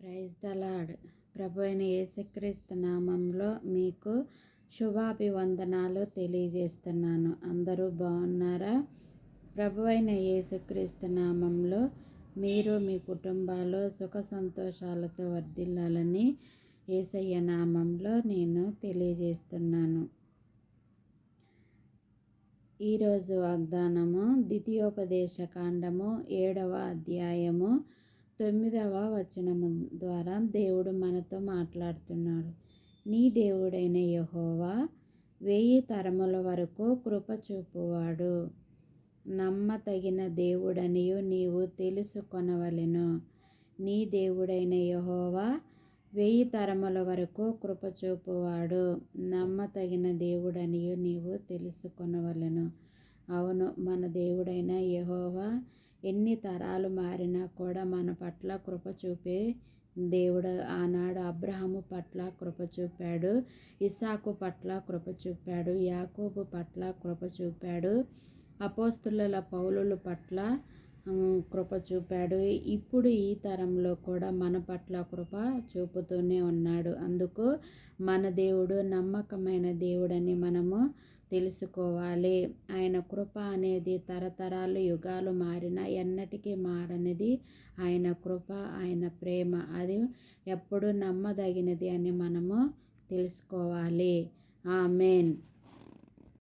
Praise the lord. ప్రభు అయిన యేసుక్రీస్తు నామంలో మీకు శుభాభివందనాలు తెలియజేస్తున్నాను. అందరూ బాగున్నారా? ప్రభు అయిన యేసుక్రీస్తు నామంలో మీరు మీ కుటుంబాలు సుఖ సంతోషాలతో వర్ధిల్లాలని యేసయ్య నామంలో నేను తెలియజేస్తున్నాను. ఈరోజు వాగ్దానము ద్వితీయోపదేశ కాండము 7వ అధ్యాయము 9వ వచనము ద్వారా దేవుడు మనతో మాట్లాడుతున్నాడు. నీ దేవుడైన యెహోవా 1000 తరముల వరకు కృప చూపువాడు. నమ్మతగిన దేవుడనియు నీవు తెలుసుకొనవలెను. నీ దేవుడైన యెహోవా 1000 తరముల వరకు కృప చూపువాడు. నమ్మతగిన దేవుడనియు నీవు తెలుసుకొనవలెను. అవును, మన దేవుడైన యెహోవా ఎన్ని తరాలు మారినా కూడా మన పట్ల కృప చూపే దేవుడు. ఆనాడు అబ్రహాము పట్ల కృప చూపాడు, ఇస్సాకు పట్ల కృప చూపాడు, యాకోబు పట్ల కృప చూపాడు, అపోస్తలుల పౌలుల పట్ల కృప చూపాడు. ఇప్పుడు ఈ తరంలో కూడా మన పట్ల కృప చూపుతూనే ఉన్నాడు. అందుకు మన దేవుడు నమ్మకమైన దేవుడని మనము తెలుసుకోవాలి. ఆయన కృప అనేది తరతరాలు యుగాలు మారినా ఎన్నటికీ మారనిది. ఆయన కృప, ఆయన ప్రేమ అది ఎప్పుడు నమ్మదగినది అని మనము తెలుసుకోవాలి. ఆమేన్.